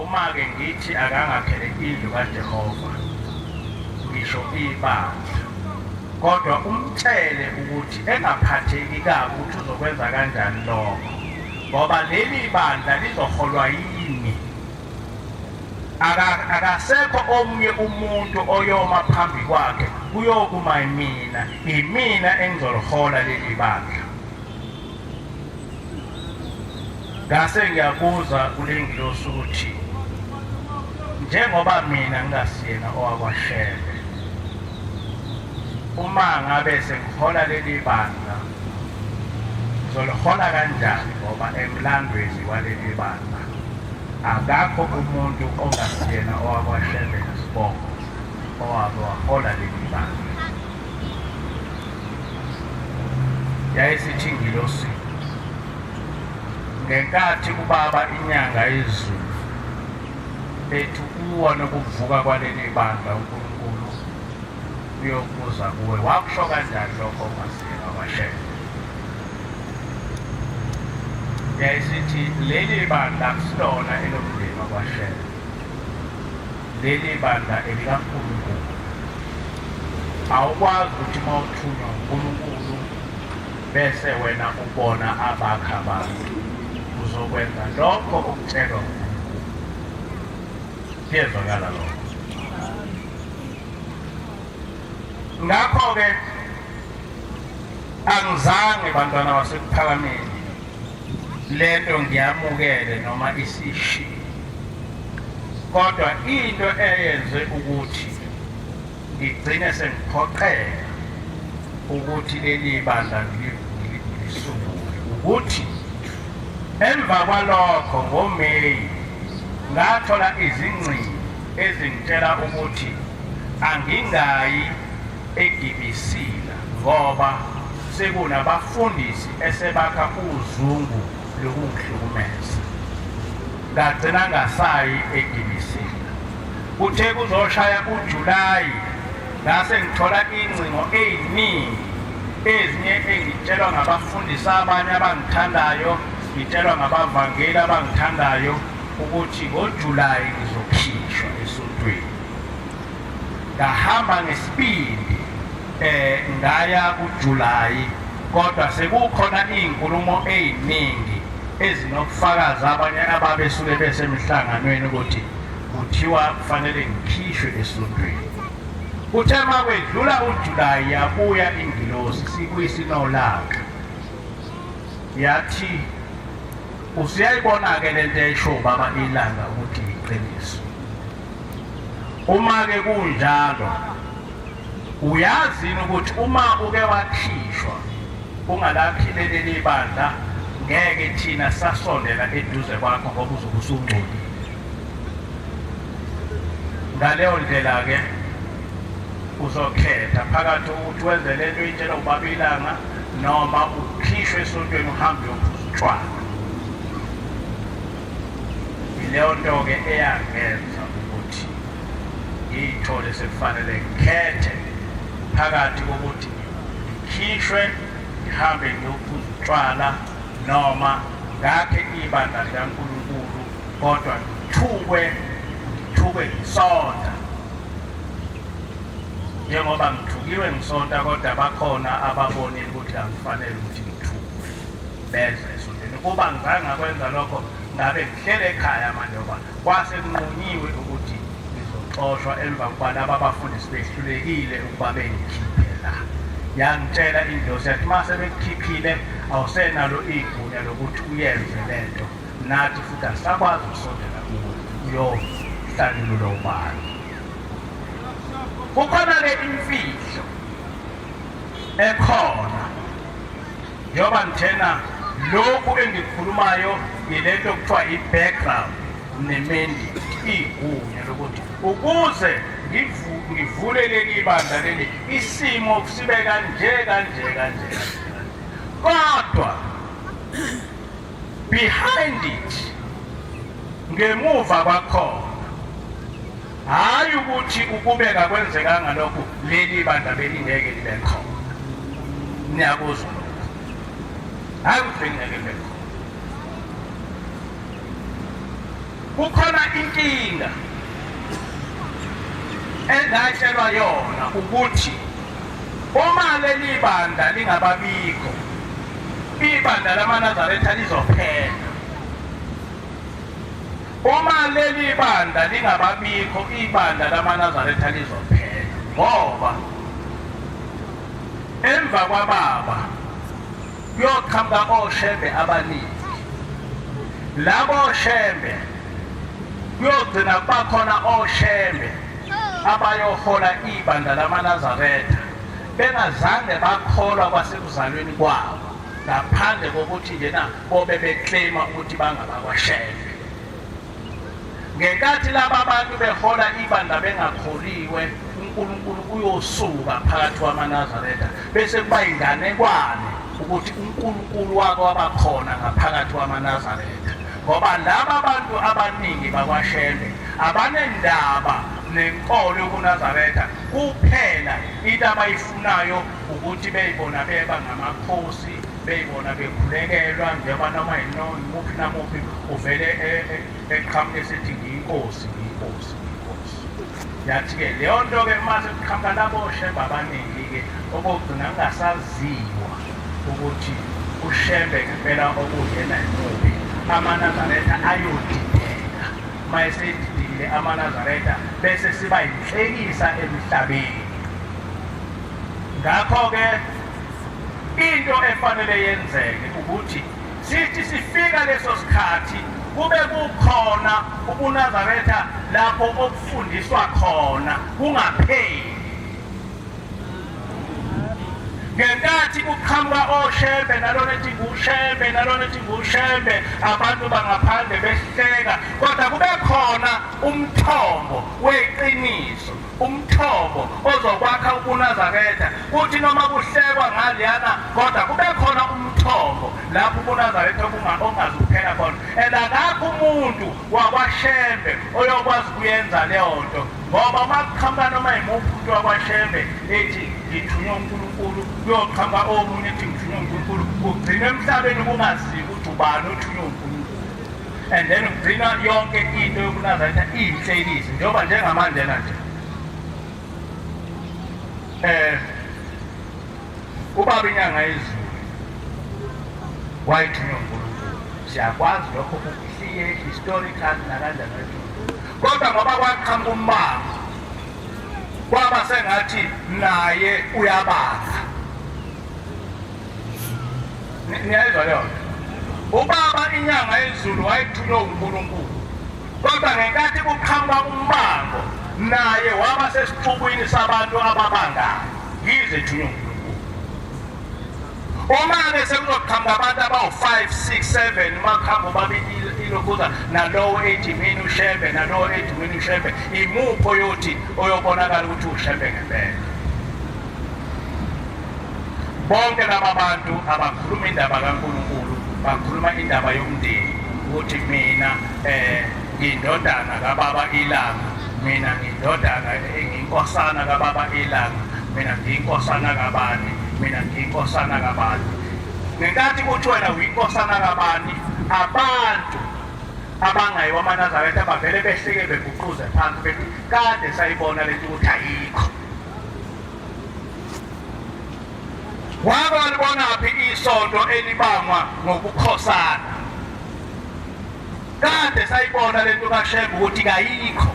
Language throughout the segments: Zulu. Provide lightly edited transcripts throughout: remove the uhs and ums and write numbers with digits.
uma ke ngithi akangaphele indlu kaJehova ngisho ibandla kodwa umtshele ukuthi engaphatheki kabi ukuthi uzokwenza kanjani lokho ngoba leli bandla lizoholwa yini akasekho omunye umuntu oyoma phambi kwakhe kuyokuma imina engizolihola leli bandla ngase ngiyabuza kule ngilosi ukuthi njengoba mina ngingasiyena owakwaShembe uma ngabe sengihola leli bandla ngizolihola kanjani ngoba emlandweni waleli bandla akakho umuntu ongasiyena owakwaShembe nesibongo owabe wahola leli bandla yayisithi ngilosi ngenkathi ubaba inyanga yezulu ethi kuwona ukuvuka kwaleli bandla uNkulunkulu uyokuza kuwe wakusho kanjani lokho ungasiyena owakwaShembe yayisithi leli bandla akusilona elomndeni wakwaShembe leli bandla elikaNkulunkulu awukwazi ukuthi uma uthunywa uNkulunkulu bese wena ubona abakha abantu uzokwenza lokho okutshelwa uNkulunkulu kuyezwakala lokho ngakho-ke angizange bantwana basekuphakameni lento ngiyamukele noma isishiye kodwa into eyenze ukuthi ngigcine sengiphoqeka ukuthi leli bandla ngilisungule ukuthi emva kwalokho ngoMeyi ngathola izingcingo ezingitshela ukuthi angingayi eGibisila ngoba sekunabafundisi esebakha uzungu lokungihlukumeza ngagcina ngasayi eGibisila kuthe kuzoshaya uJulayi ngase ngithola ingcingo eziningi ezinye engitshelwa ngabafundisi abanye abangithandayo ngitshelwa ngabavangeli abangithandayo ukuthi ngoJulayi ngizokhishwa esontweni ngahamba ngesibindi ngaya kuJulayi kodwa sekukhona izinkulumo eziningi ezinokufakaza abanye ababesuke besemihlanganweni ukuthi kuthiwa kufanele ngikhishwe esontweni kuthe makwedlula uJulayi yabuya ingilosi sikwisinolaka yathi usiyayibona-ke lento eyisho baba ilanga ukuthi iqiniso uma-ke kunjalo uyazini ukuthi uma uke wakhishwa ungalaphile leli bandla ngeke thina sasondela eduze kwakho ngoba uzobe usungcolile ngaleyo ndlela-ke uzokhetha phakathi ukuthi wenze lento oyitshela ubaba ilanga noma ukhishwe esontweni uhambe uyophuza utshwala ileyo nto-ke eyangenza ukuthi ngiyithole sekufanele ngikhethe phakathi kokuthi ngikhishwe ngihambe ngiyophuza utshwala noma ngakhe ibandla likaNkulunkulu kodwa ngithukwe ngisonta njengoba ngithukiwe ngisonta kodwa bakhona ababonile ukuthi angifanele ukuthi ngithukwe beze esontweni kuba ngizange ngakwenza lokho ngabe ngihlele ekhaya manje ngoba kwase kunqunyiwe ukuthi ngizoxoshwa emva kuba laba abafundisi behlulekile ukuba bengikhiphe la yangitshela indlozi yathi uma sebekukhiphile awusenalo igunya lokuthi uyenze lento nathi futhi asisakwazi ukusondela kuwe uyohlalula ubani kukhona-ke imfihlo ekhona njengoba ngithena lokhu engikukhulumayo yilento kuthiwa i-background ne-mandate igunya lokuthi ukuze ngivule leli bandla leli isimo sibe kanje kodwa behind it ngemuva kwakhona hayi ukuthi ukubeka kwenzekanga lokhu leli bandla belingeke libe khona niyakuzwa hayi ukuthi bengeke libe khona kukhona inkinga engatshelwa yona ukuthi uma leli banda lingababikho ibanda lamaNazaretha lizophela. Uma leli banda lingababikho ibanda lamaNazaretha lizophela ngoba emva kwababa kuyoqhamuka oshembe abaningi. Labo oshembe kuyogcina bakhona oshembe abayohola ibanda lamaNazaretha bengazange bakholwa kwasekuzalweni kwabo ngaphandle kokuthi njena bobe beclaima ukuthi bangabakwashembe. Ngenkathi laba bantu behola ibanda bengakholiwe, uNkulunkulu uyosuka phakathi kwamaNazaretha bese kuba inganekwane ukuthi uNkulunkulu wako wabakhona ngaphakathi kwamaNazaretha, ngoba laba bantu abaningi bakwashembe abanendaba nenkolo yokuNazaretha kuphela. Into abayifunayo ukuthi beyibona beba ngamakhosi, beyibona bekhulekelwa njengoba noma yimuphi namuphi uvele eqhamuke esithi ngiyinkosi ngiyinkosi ngiyinkosi. Yathi-ke leyo nto-ke mase kuqhamuka labo oshembe abaningi-ke okugcina kungasaziwa ukuthi ushembe ngempela okuyena yimuphi. AmaNazaretha ayodideka, uma esedidekile AmaNazaretha bese siba yinhlekisa emhlabeni. Ngakho-ke into efanele yenzeke ukuthi sithi sifika leso sikhathi kube kukhona ubuNazaretha lapho okufundiswa khona kungapheli. Ngenkathi kuqhamuka oshembe nalona ethi ngushembe nalona ethi ngushembe, abantu bangaphandle behleka, kodwa kube khona umthombo weqiniso, umthombo ozokwakha ubuNazaretha. Kuthi noma kuhlekwa ngaliyana kodwa kube khona umthombo lapho ubuNazaretha ongazuphela khona. And akakho umuntu wakwashembe oyokwazi kuyenza leyo nto, ngoba uma kuqhamuka noma yimuphi umuntu wakwashembe ethi ngithunywe uNkulunkulu, kuyoqhamuka omunye ethi ngithunywe uNkulunkulu, kugcina emhlabeni kungaziwa ukuthi ubani othunywe uNkulunkulu. And then kugcina yonke into yobuNazaretha iyinhlekisi njengoba njengamanje nje ubaba inyanga yezulu wayithunywe uNkulunkulu. Siyakwazi lokho kuhliye historical nakanjani, kodwa ngoba kwaqhamuka umbango kwaba sengathi naye uyabaka. Niyayizwa leyo nto? Ubaba inyanga yezulu wayithunywe uNkulunkulu, kodwa ngenkathi kuqhamuka umbango naye waba sesixukwini sabantu ababangayo, yize ethunywe uNkulunkulu. Uma-ke sekuzoqhamuka abantu abawu-5, 6, 7 maqhamuka babili ilokhuza nalowo ethi mina ushembe nalowo ethi mina ushembe, imuphi oyothi oyobonakala ukuthi ushembe ngempela? Bonke laba bantu abakhuluma indaba kaNkulunkulu bakhuluma indaba yomndeni ukuthi mina ngindodana kababa ilanga, mina ngindodana enginkosana kababa ilanga, mina ngiyinkosana kabani, mina ngiyinkosana kabani. Ngenkathi kuthi wena uyinkosana kabani, abantu abangayi wamaNazaretha bavele behleke beguquze phansi bethi kade sayibona lento ukuthi ayikho. Waba libonaphi isonto elibangwa ngokukhosana? Kade sayibona lento kaShembe ukuthi kayikho.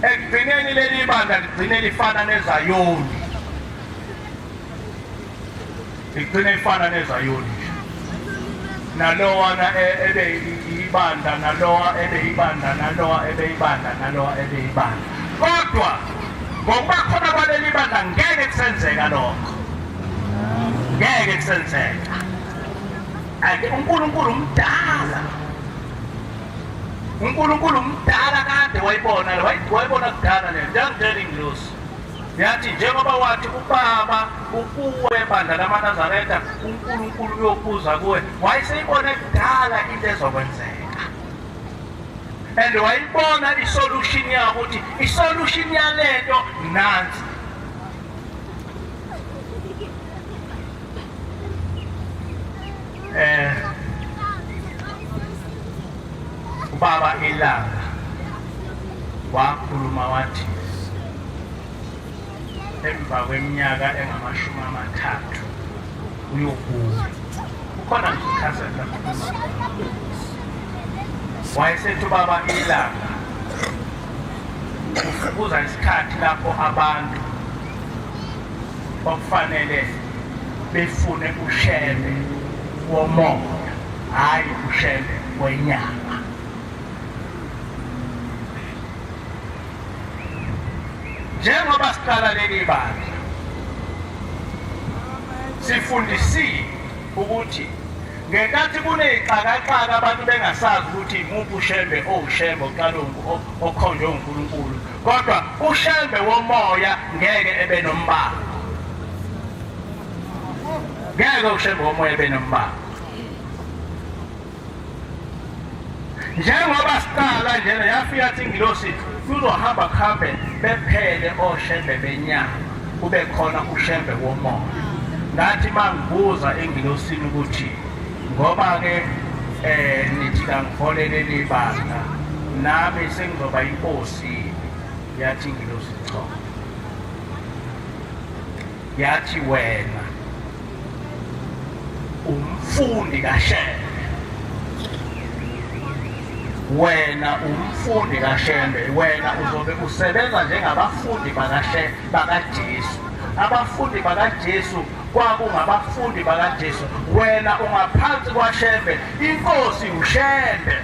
Ekugcineni leli banda ligcine lifana neZayoni, ligcine lifana neZayoni. Nalowana ebeyibanda, nalowa ebeyibanda, nalowa ebeyibanda, nalowa ebeyibanda. Kodwa ngokuba khona kwaleli banda ngeke kusenzeka lokho, ngeke kusenzeka. Ake uNkulunkulu mdala, uNkulunkulu mdala kade wayibona kudala le njengeli ingilosi. Yathi njengoba wathi ubaba ukuwe bandla lamaNazaretha uNkulunkulu uyokuza kuwe, wayeseyibona kudala into ezokwenzeka. And wayibona isolution yakho ukuthi isolution yalento nansi. Ubaba ilanga wakhuluma wathi emva kweminyaka engama-30 uyokufa. Ukhona nje ikhaseti akhuluma. Wayesethi ubaba ilanga kuza isikhathi lapho abantu okufanele befune ushembe womoya, hayi ushembe wenyama. Njengoba siqala leli bandla sifundisiwe ukuthi ngenkathi kuneyixakaxaka abantu bengasazi ukuthi imuphi ushembe owushembe oqalongu okhonjwe uNkulunkulu, kodwa ushembe womoya ngeke ebe nombala. Ngeke ushembe womoya ebe nombala. Njengoba siqala njena yafika athi ingilosi kuzohamba kuhambe bephele oshembe benyama, kube khona ushembe womoya. Ngathi mangibuza engilosini ukuthi ngoba-ke nithi kangiholele libandla nami sengizoba inkosi. Yathi ingilosi cha, yathi wena umfundi kaShembe, wena umfundi kaShembe, wena uzobe usebenza njengabafundi bakaJesu. Abafundi bakaJesu kwakungabafundi bakaJesu, wena ungaphansi kwaShembe, inkosi uShembe.